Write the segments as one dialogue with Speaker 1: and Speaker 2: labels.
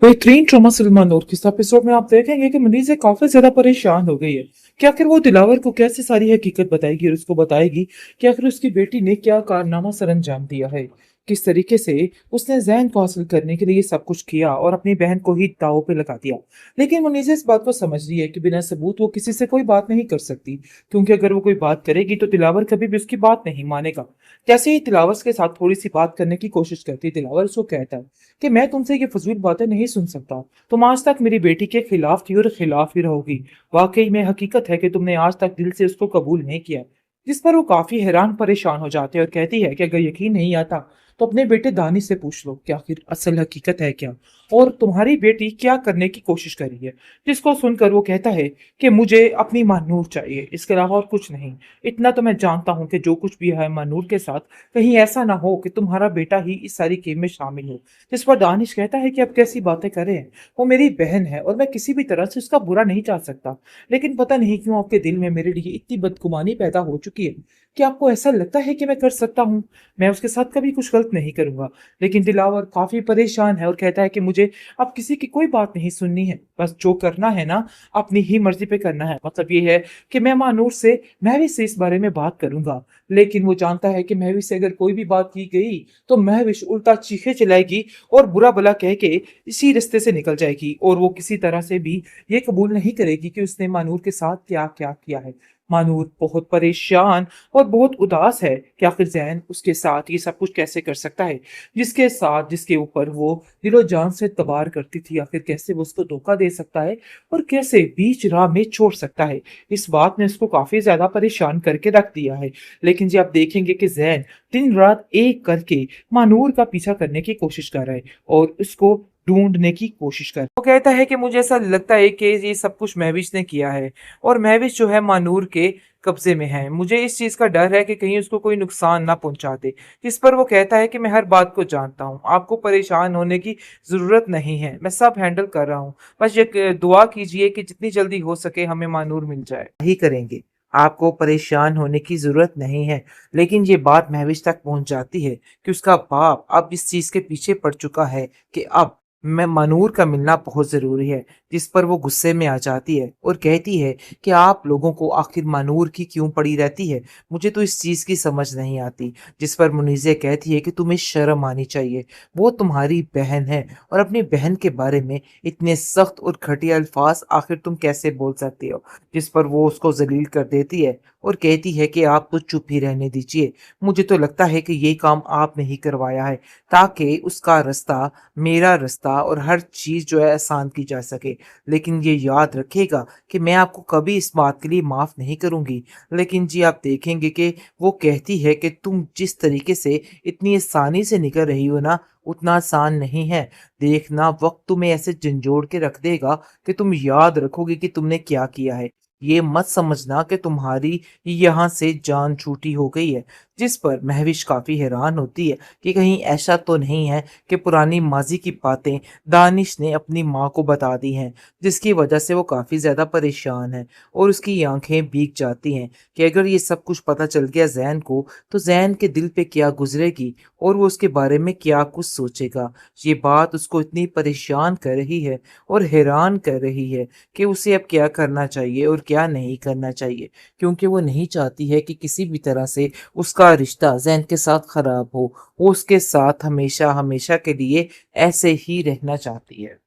Speaker 1: बेहतरीन trauma cinema नूर किस episode में आप देखेंगे कि मनीषा काफी ज्यादा परेशान हो गई है कि आखिर वो दिलावर को कैसे सारी हकीकत बताएगी और उसको बताएगी कि आखिर उसकी बेटी ने क्या कारनामा सर अंजाम दिया है। किस तरीके से उसने जैन को हासिल करने के लिए सब कुछ किया और अपनी बहन को ही दांव पे लगा दिया। लेकिन मनीषा इस बात को समझ रही है कि बिना सबूत वो किसी से कोई बात नहीं कर सकती, क्योंकि अगर वो कोई बात करेगी तो दिलावर कभी भी उसकी बात नहीं मानेगा। जैसे ही दिलावर के साथ थोड़ी सी बात करने की कोशिश करती है, दिलावर उसको कहता है कि मैं तुमसे ये फजूल बातें नहीं सुन सकता। तुम आज तक मेरी बेटी के खिलाफ थी और खिलाफ ही रहोगी। वाकई में हकीकत है कि तुमने आज तक दिल से उसको कबूल नहीं किया। जिस पर वो काफी हैरान परेशान हो जाते हैं और कहती है कि अगर यकीन नहीं आता तो अपने बेटे दानिश से पूछ लो कि आखिर असल हकीकत है क्या और तुम्हारी बेटी क्या करने की कोशिश कर रही है। जिसको सुनकर वो कहता है कि मुझे अपनी मानूर चाहिए, इसके अलावा और कुछ नहीं। इतना तो मैं जानता हूँ कि जो कुछ भी है मानूर के साथ, कहीं ऐसा ना हो कि तुम्हारा बेटा ही इस सारी गेम में शामिल हो। जिस पर दानिश कहता है कि अब कैसी बातें करें, वो मेरी बहन है और मैं किसी भी तरह से उसका बुरा नहीं चाह सकता। लेकिन पता नहीं क्यों आपके दिल में मेरे लिए इतनी बदगुमानी पैदा हो चुकी है कि आपको ऐसा लगता है कि मैं कर सकता हूँ। मैं उसके साथ कभी कुछ गलत नहीं करूंगा। लेकिन दिलावर काफी परेशान है और कहता है कि मुझे अब किसी की कोई बात नहीं सुननी है, बस जो करना है ना अपनी ही मर्जी पे करना है। मतलब ये है कि मैं मानूर से महविश से इस बारे में बात करूंगा। लेकिन वो जानता है कि महविश से अगर कोई भी बात की गई तो महविश उल्टा चीखे चलाएगी और बुरा भला कह के इसी रास्ते से निकल जाएगी, और वो किसी तरह से भी ये कबूल नहीं करेगी कि उसने मानूर के साथ क्या क्या किया है। मानूर बहुत परेशान और बहुत उदास है कि आखिर जैन उसके साथ ये सब कुछ कैसे कर सकता है, जिसके साथ जिसके ऊपर वो दिलो जान से तबार करती थी। आखिर कैसे वो उसको धोखा दे सकता है और कैसे बीच राह में छोड़ सकता है। इस बात ने उसको काफी ज्यादा परेशान करके रख दिया है। लेकिन जी आप देखेंगे कि जैन दिन रात एक करके मानूर का पीछा करने की कोशिश कर रहा है और उसको ढूंढने की कोशिश कर। वो कहता है कि मुझे ऐसा लगता है कि ये सब कुछ महविश ने किया है और महविश जो है मानूर के कब्जे में है। मुझे इस चीज का डर है कि कहीं उसको कोई नुकसान ना पहुंचा दे। जिस पर वो कहता है कि मैं हर बात को जानता हूँ, आपको परेशान होने की जरूरत नहीं है, मैं सब हैंडल कर रहा हूँ। बस ये दुआ कीजिए कि जितनी जल्दी हो सके हमें मानूर मिल जाए। ही करेंगे, आपको परेशान होने की जरूरत नहीं है। लेकिन ये बात महविश तक पहुंच जाती है कि उसका बाप अब इस चीज के पीछे पड़ चुका है कि अब मैं मनूर का मिलना बहुत जरूरी है। जिस पर वो गुस्से में आ जाती है और कहती है कि आप लोगों को आखिर मनूर की क्यों पड़ी रहती है, मुझे तो इस चीज की समझ नहीं आती। जिस पर मुनीजे कहती है कि तुम्हें शर्म आनी चाहिए, वो तुम्हारी बहन है और अपनी बहन के बारे में इतने सख्त और घटिया अल्फाज आखिर तुम कैसे बोल सकती हो। जिस पर वो उसको जलील कर देती है और कहती है कि आप तो चुप ही रहने दीजिए, मुझे तो लगता है कि ये काम आपने ही करवाया है ताकि उसका रास्ता मेरा रास्ता और हर चीज जो है आसान की जा सके। लेकिन ये याद रखिएगा कि मैं आपको कभी इस बात के लिए माफ नहीं करूंगी। लेकिन जी आप देखेंगे कि वो कहती है कि तुम जिस तरीके से इतनी आसानी से निकल रही हो ना, उतना आसान नहीं है। देखना वक्त तुम्हें ऐसे झंझोड़ के रख देगा कि तुम याद रखोगे कि तुमने क्या किया है। ये मत समझना कि तुम्हारी यहाँ से जान छूटी हो गई है। जिस पर महविश काफी हैरान होती है कि कहीं ऐसा तो नहीं है कि पुरानी माजी की बातें दानिश ने अपनी माँ को बता दी हैं, जिसकी वजह से वो काफी ज्यादा परेशान है और उसकी आंखें भीग जाती हैं कि अगर ये सब कुछ पता चल गया जैन को तो जैन के दिल पे क्या गुजरेगी और वो उसके बारे में क्या कुछ सोचेगा। ये बात उसको इतनी परेशान कर रही है और हैरान कर रही है कि उसे अब क्या करना चाहिए और क्या नहीं करना चाहिए, क्योंकि वो नहीं चाहती है कि किसी भी तरह से उसका रिश्ता जैन के साथ खराब हो। वो उसके साथ हमेशा हमेशा के लिए ऐसे ही रहना चाहती है।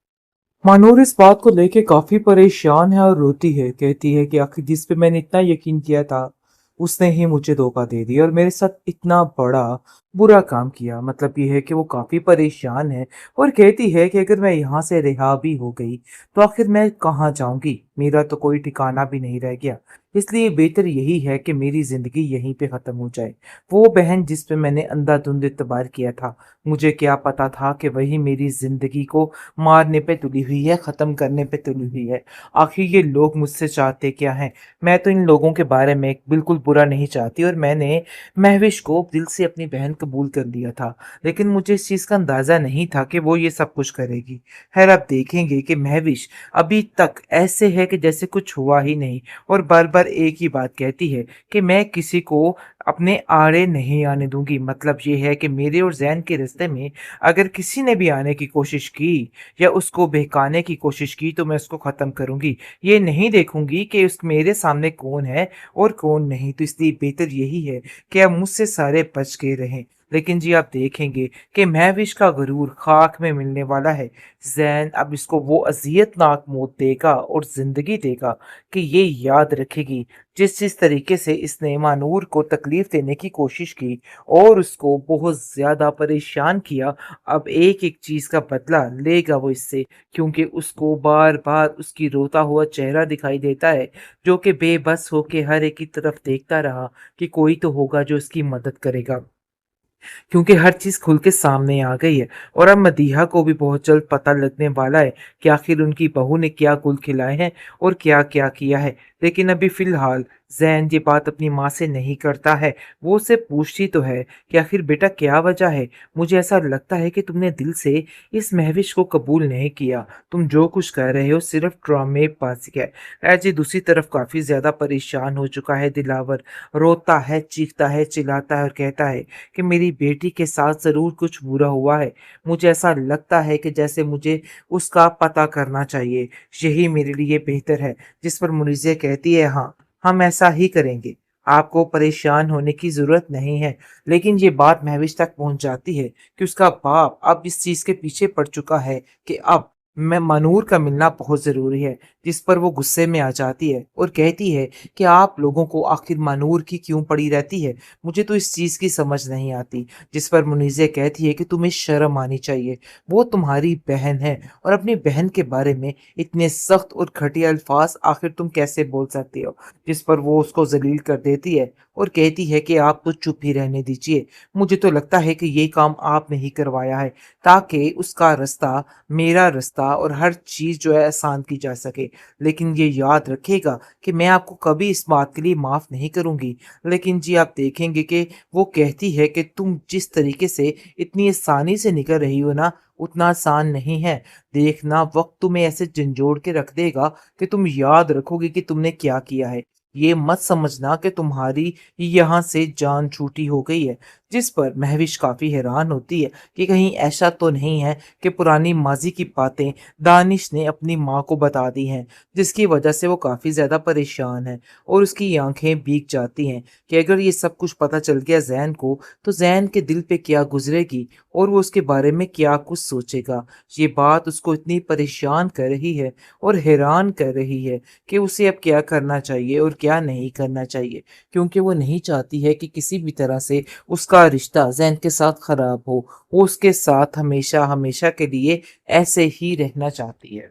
Speaker 1: मानूर इस बात को लेके काफी परेशान है और रोती है। कहती है कि आखिर जिस पे मैंने इतना यकीन किया था उसने ही मुझे धोखा दे दिया और मेरे साथ इतना बड़ा बुरा काम किया। मतलब ये है कि वो काफी परेशान है और कहती है कि अगर मैं यहाँ से रिहा भी हो गई तो आखिर मैं कहाँ जाऊंगी, मेरा तो कोई ठिकाना भी नहीं रह गया। इसलिए बेहतर यही है कि मेरी जिंदगी यहीं पे खत्म हो जाए। वो बहन जिस पे मैंने अंधाधुंध इतबार किया था, मुझे क्या पता था कि वही मेरी जिंदगी को मारने पे तुली हुई है, खत्म करने पे तुली हुई है। आखिर ये लोग मुझसे चाहते क्या हैं? मैं तो इन लोगों के बारे में बिल्कुल बुरा नहीं चाहती और मैंने महविश को दिल से अपनी बहन कबूल कर लिया था। लेकिन मुझे इस चीज का अंदाजा नहीं था कि वो ये सब कुछ करेगी। खैर आप देखेंगे कि महविश अभी तक ऐसे है कि जैसे कुछ हुआ ही नहीं और बार बार बार एक ही बात कहती है कि मैं किसी को अपने आड़े नहीं आने दूँगी। मतलब ये है कि मेरे और ज़ैन के रिश्ते में अगर किसी ने भी आने की कोशिश की या उसको बहकाने की कोशिश की तो मैं उसको ख़त्म करूँगी। ये नहीं देखूँगी कि उस मेरे सामने कौन है और कौन नहीं। तो इसलिए बेहतर यही है कि अब मुझसे सारे बच के रहें। लेकिन जी आप देखेंगे कि महविश का गुरूर खाक में मिलने वाला है। ज़ैन अब इसको वो अज़ियतनाक मौत देगा और ज़िंदगी देगा कि ये याद रखेगी जिस तरीके से इसने मानूर को तकलीफ़ देने की कोशिश की और उसको बहुत ज़्यादा परेशान किया, अब एक-एक चीज़ का बदला लेगा वो इससे, क्योंकि उसको बार-बार उसकी रोता हुआ चेहरा दिखाई देता है, जो कि बेबस होके हर एक की तरफ देखता रहा कि कोई तो होगा जो इसकी मदद करेगा। क्योंकि हर चीज़ खुल के सामने आ गई है और अब मदीहा को भी बहुत जल्द पता लगने वाला है कि आखिर उनकी बहू ने क्या गुल खिलाए हैं और क्या-क्या किया है। लेकिन अभी फ़िलहाल ज़ैन ये बात अपनी माँ से नहीं करता है। वो उससे पूछती तो है कि आखिर बेटा क्या वजह है? मुझे ऐसा लगता है कि तुमने दिल से इस महविश को कबूल नहीं किया। तुम जो कुछ कर रहे हो सिर्फ़ ड्रामेबाज़ी है। जी दूसरी तरफ काफ़ी ज़्यादा परेशान हो चुका है दिलावर। रोता है, चीखता है, चिल्लाता है और कहता है कि मेरी बेटी के साथ ज़रूर कुछ बुरा हुआ है। मुझे ऐसा लगता है कि जैसे मुझे उसका पता करना चाहिए। यही मेरे लिए बेहतर है। जिस पर मुनीज़ा कहती है हाँ, हम ऐसा ही करेंगे। आपको परेशान होने की ज़रूरत नहीं है। लेकिन ये बात महविश तक पहुँच जाती है कि उसका बाप अब इस चीज़ के पीछे पड़ चुका है कि अब मैं मनूर का मिलना बहुत ज़रूरी है। जिस पर वो गुस्से में आ जाती है और कहती है कि आप लोगों को आखिर मनूर की क्यों पड़ी रहती है? मुझे तो इस चीज़ की समझ नहीं आती। जिस पर मुनीज़ा कहती है कि तुम्हें शर्म आनी चाहिए। वो तुम्हारी बहन है और अपनी बहन के बारे में इतने सख्त और घटिया अल्फाज आखिर तुम कैसे बोल सकती हो? जिस पर वो उसको ज़लील कर देती है और कहती है कि आप तो चुप ही रहने दीजिए। मुझे तो लगता है कि ये काम आपने ही करवाया है ताकि उसका रास्ता, मेरा रास्ता और हर चीज़ जो है आसान की जा सके। लेकिन ये याद रखिएगा कि मैं आपको कभी इस बात के लिए माफ़ नहीं करूँगी। लेकिन जी आप देखेंगे कि वो कहती है कि तुम जिस तरीके से इतनी आसानी से निकल रही हो ना, उतना आसान नहीं है। देखना वक़्त तुम्हें ऐसे झंझोड़ के रख देगा कि तुम याद रखोगे कि तुमने क्या किया है। ये मत समझना कि तुम्हारी यहाँ से जान छूटी हो गई है। जिस पर महविश काफ़ी हैरान होती है कि कहीं ऐसा तो नहीं है कि पुरानी माज़ी की बातें दानिश ने अपनी माँ को बता दी हैं, जिसकी वजह से वो काफ़ी ज़्यादा परेशान है और उसकी आँखें भीग जाती हैं कि अगर ये सब कुछ पता चल गया ज़ैन को, तो ज़ैन के दिल पे क्या गुज़रेगी और वो उसके बारे में क्या कुछ सोचेगा। ये बात उसको इतनी परेशान कर रही है और हैरान कर रही है कि उसे अब क्या करना चाहिए और क्या नहीं करना चाहिए, क्योंकि वो नहीं चाहती है कि किसी भी तरह से उसका रिश्ता ज़ैन के साथ ख़राब हो। वो उसके साथ हमेशा-हमेशा के लिए ऐसे ही रहना चाहती है।